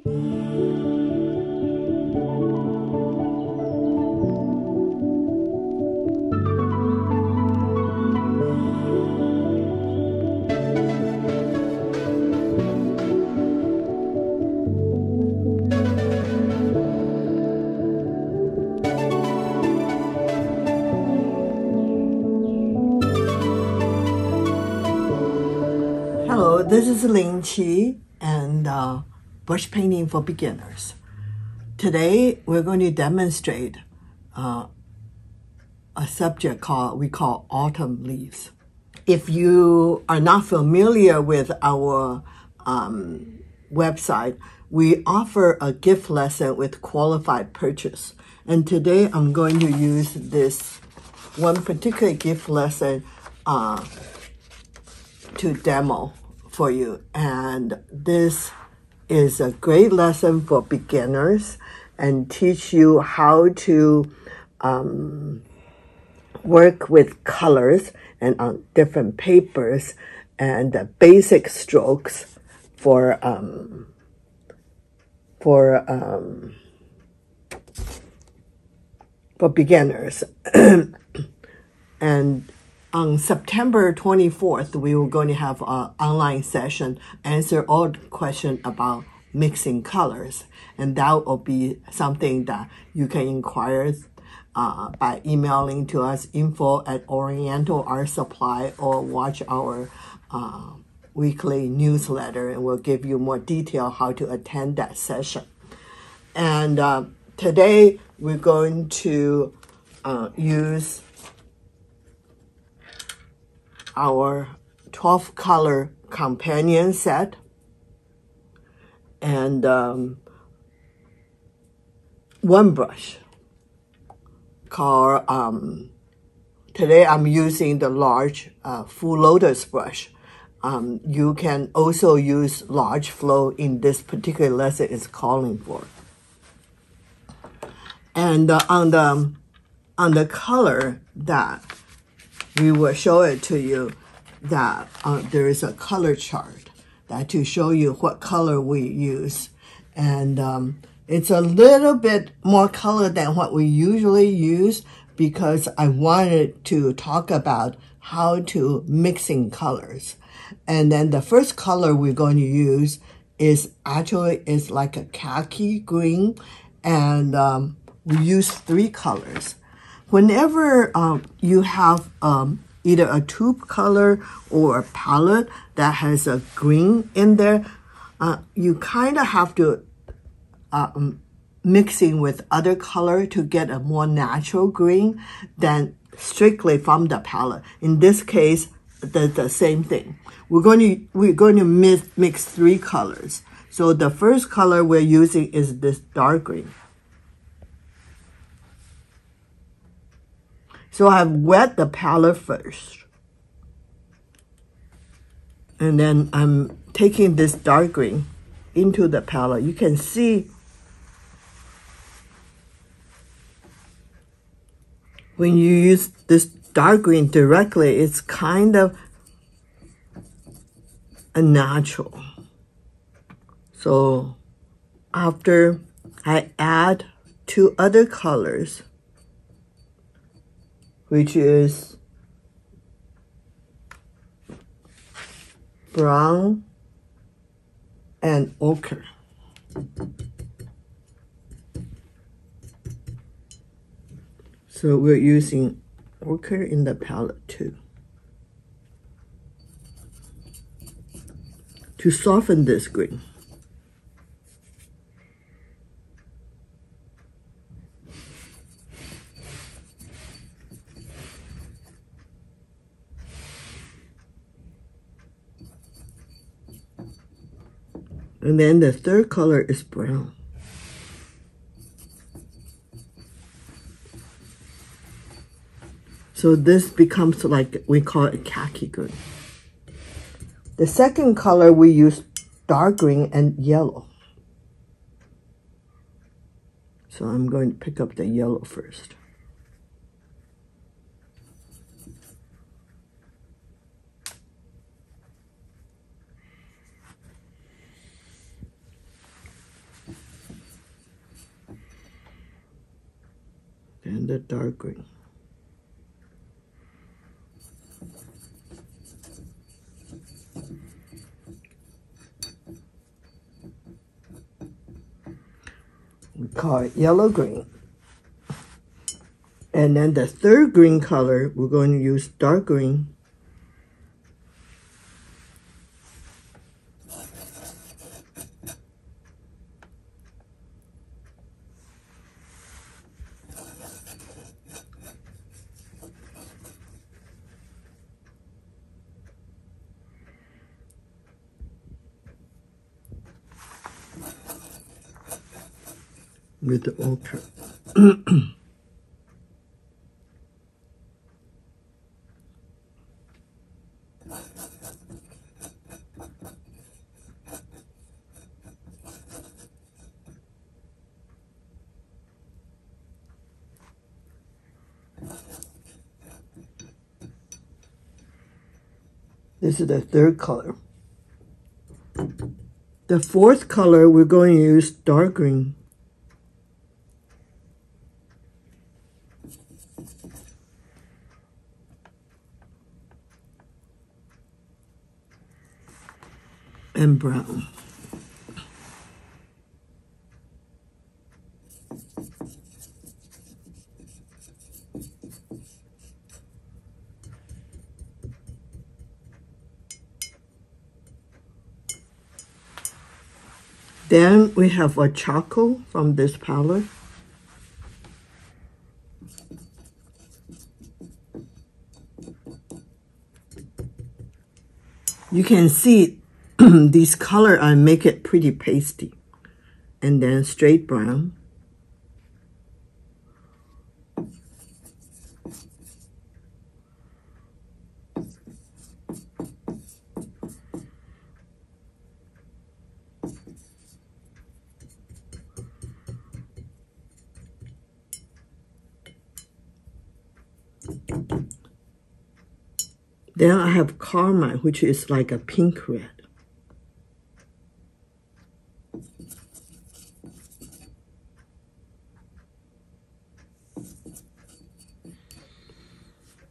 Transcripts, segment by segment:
Hello, this is Ling Chi and brush painting for beginners. Today we're going to demonstrate a subject we call autumn leaves. If you are not familiar with our website, we offer a gift lesson with qualified purchase. And today I'm going to use this one particular gift lesson to demo for you. And this is a great lesson for beginners and teach you how to work with colors and on different papers and the basic strokes for beginners. And on September 24th, we were going to have an online session, answer all the questions about mixing colors. And that will be something that you can inquire by emailing to us, info@Oriental Art Supply, or watch our weekly newsletter, and we'll give you more detail how to attend that session. And today we're going to use our 12 color companion set and one brush called, today I'm using the large full Lotus brush. You can also use large flow in this particular lesson it's calling for. And on the color that we will show it to you, that there is a color chart that to show you what color we use. And it's a little bit more color than what we usually use because I wanted to talk about how to mixing colors. And then the first color we're going to use is like a khaki green, and we use 3 colors. Whenever you have either a tube color or a palette that has a green in there, you kind of have to mixing with other color to get a more natural green than strictly from the palette. In this case, the same thing. We're going to mix 3 colors. So the first color we're using is this dark green. So I've wet the palette first. And then I'm taking this dark green into the palette. You can see when you use this dark green directly, it's kind of a natural. So after I add 2 other colors, which is brown and ochre. So we're using ochre in the palette too, to soften this green. And then the third color is brown. So this becomes like, we call it khaki green. The second color we use dark green and yellow. So I'm going to pick up the yellow first. and the dark green. We call it yellow green. And then the third green color, we're going to use dark green. With the ochre. This is the third color. The fourth color, we're going to use dark green. And brown. Then we have a charcoal from this palette. You can see these color, I make it pretty pasty. And then straight brown. Then I have carmine, which is like a pink red.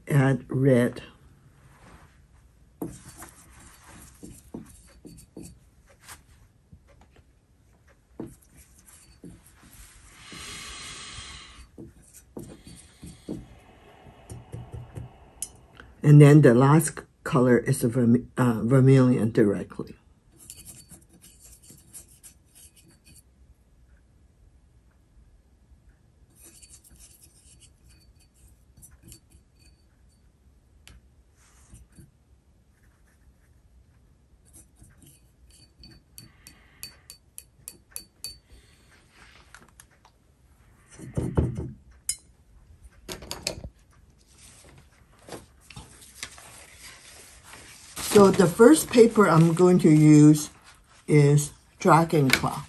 Add red. And then the last color is a vermilion directly. So the first paper I'm going to use is Dragon Claw,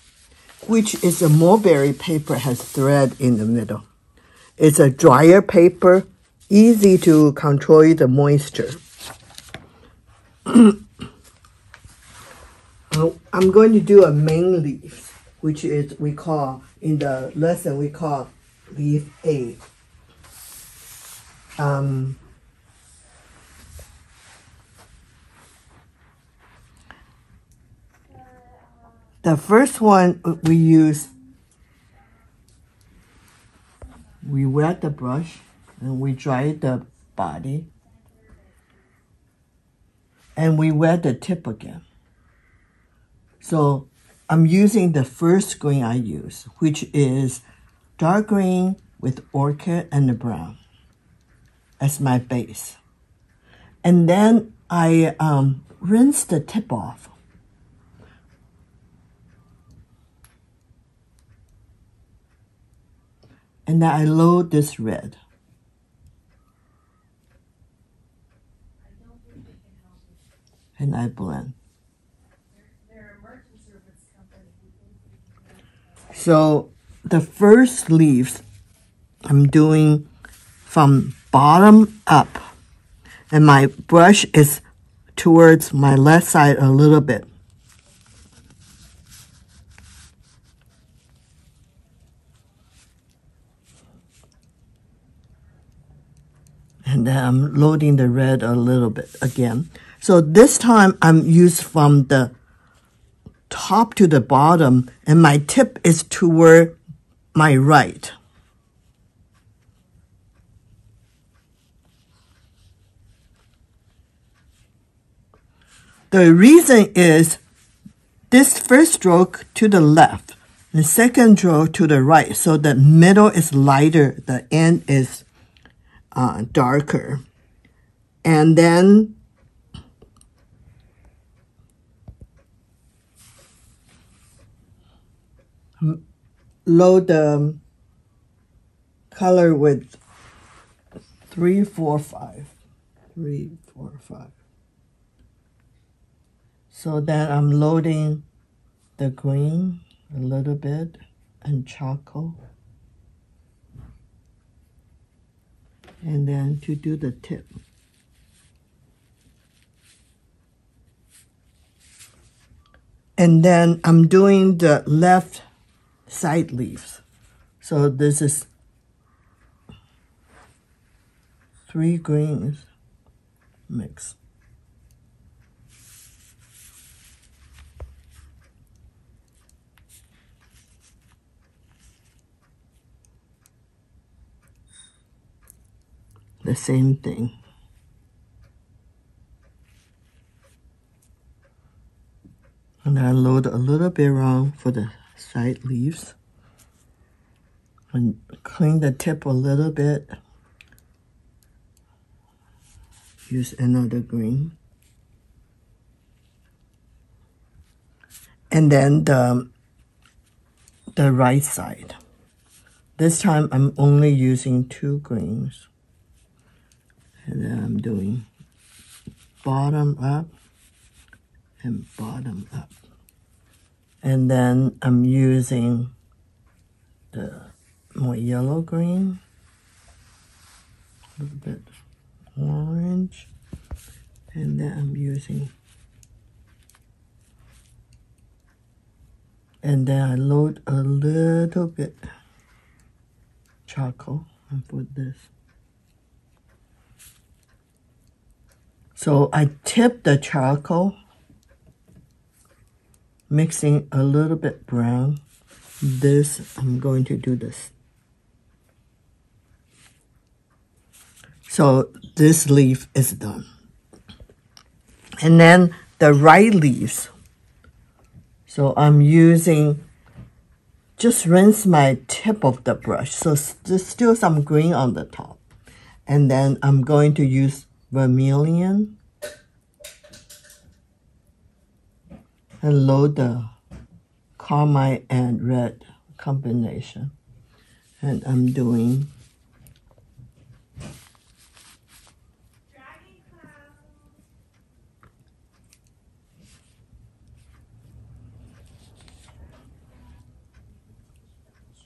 which is a mulberry paper, has thread in the middle. It's a drier paper, easy to control the moisture. I'm going to do a main leaf, which is, we call, in the lesson, we call leaf A. The first one we wet the brush and we dry the body. And we wet the tip again. So I'm using the first green I use, which is dark green with orchid and the brown as my base. And then I rinse the tip off. And then I load this red. And I blend. So the first leaves I'm doing from bottom up. And my brush is towards my left side a little bit. And then I'm loading the red a little bit again. So this time I'm used from the top to the bottom, and my tip is toward my right. The reason is this first stroke to the left, the second stroke to the right, so the middle is lighter, the end is darker. And then load the color with 3, 4, 5. 3, 4, 5. So then I'm loading the green a little bit and charcoal. And then to do the tip. And then I'm doing the left side leaves. So this is 3 greens mix. The same thing. And I load a little bit around for the side leaves. And clean the tip a little bit. Use another green. And then the right side. This time I'm only using 2 greens. And then I'm doing bottom up and bottom up. And then I'm using the more yellow green, a little bit orange, and then I'm using, and then I load a little bit charcoal and put this. So I tip the charcoal, mixing a little bit brown. This, I'm going to do this. So this leaf is done. And then the right leaves. So I'm using, just rinse my tip of the brush. So there's still some green on the top. And then I'm going to use vermilion and load the carmine and red combination. And I'm doing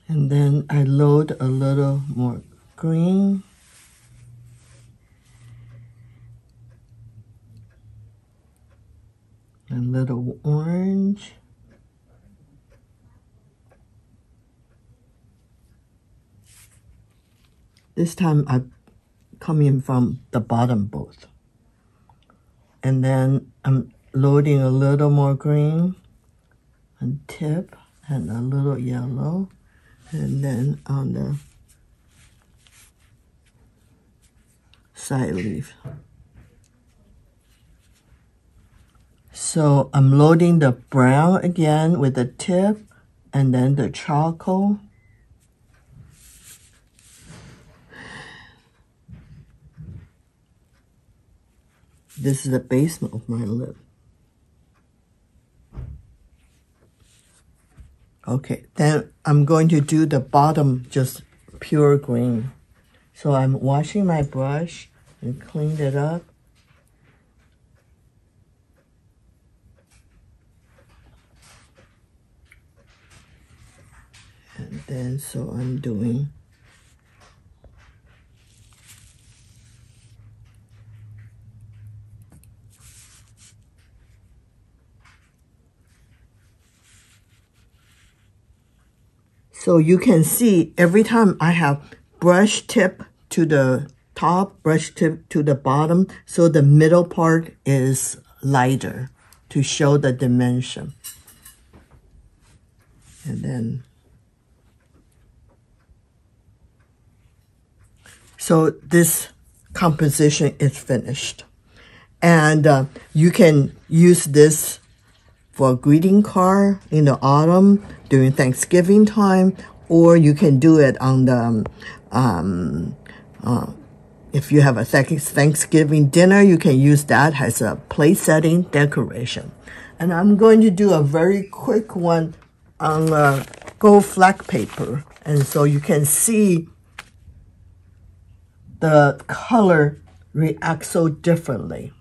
and then I load a little more green. A little orange. This time I'm coming from the bottom both. And then I'm loading a little more green on tip and a little yellow. And then on the side leaf. So I'm loading the brown again with the tip and then the charcoal. This is the base of my lip. Okay, then I'm going to do the bottom just pure green. So I'm washing my brush and clean it up. And then, so I'm doing so you can see every time I have brush tip to the top, brush tip to the bottom, so the middle part is lighter to show the dimension. And then, so this composition is finished. And you can use this for a greeting card in the autumn during Thanksgiving time, or you can do it on the, if you have a Thanksgiving dinner, you can use that as a plate setting decoration. And I'm going to do a very quick one on gold Fleck paper. And so you can see the color react so differently.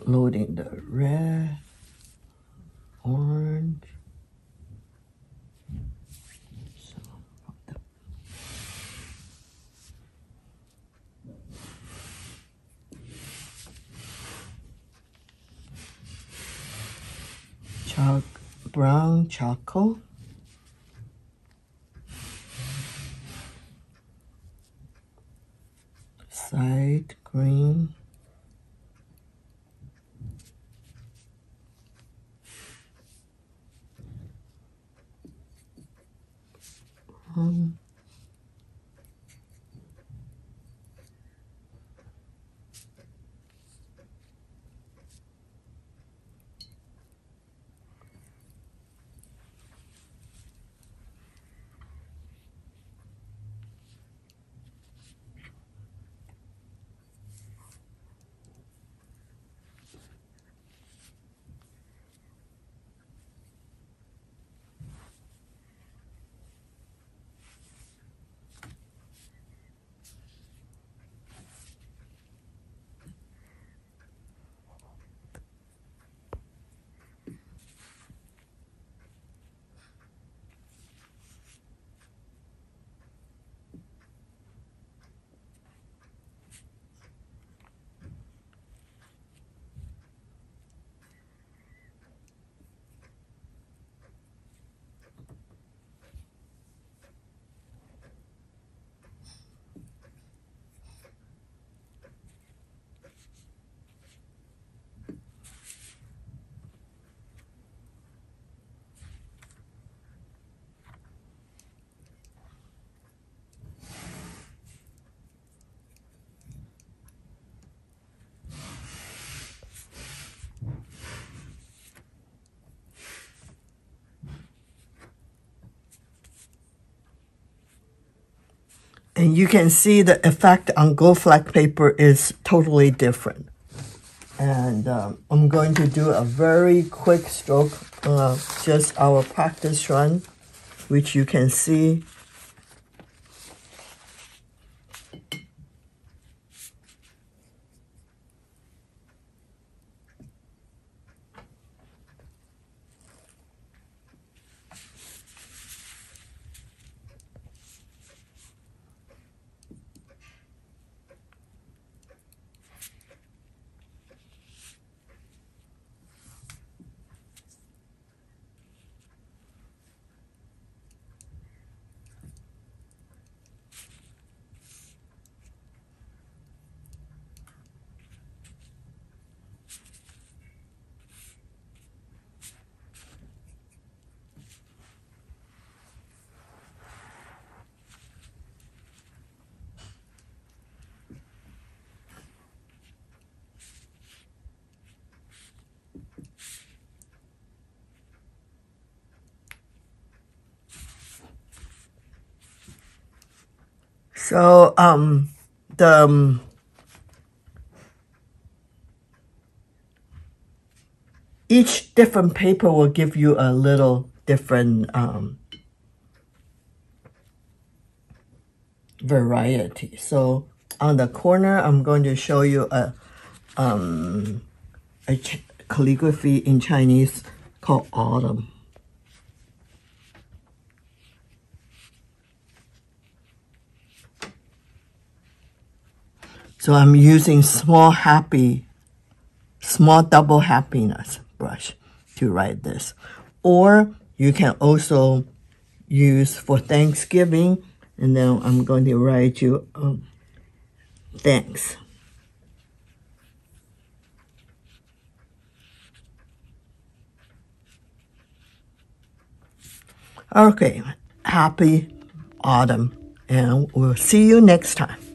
Loading the red, orange. Brown charcoal. Side green. And you can see the effect on gold Fleck paper is totally different. And I'm going to do a very quick stroke, just our practice run, which you can see. So each different paper will give you a little different variety. So on the corner, I'm going to show you a calligraphy in Chinese called Autumn. So I'm using small double happiness brush to write this. Or you can also use for Thanksgiving. And then I'm going to write you thanks. Okay, happy autumn, and we'll see you next time.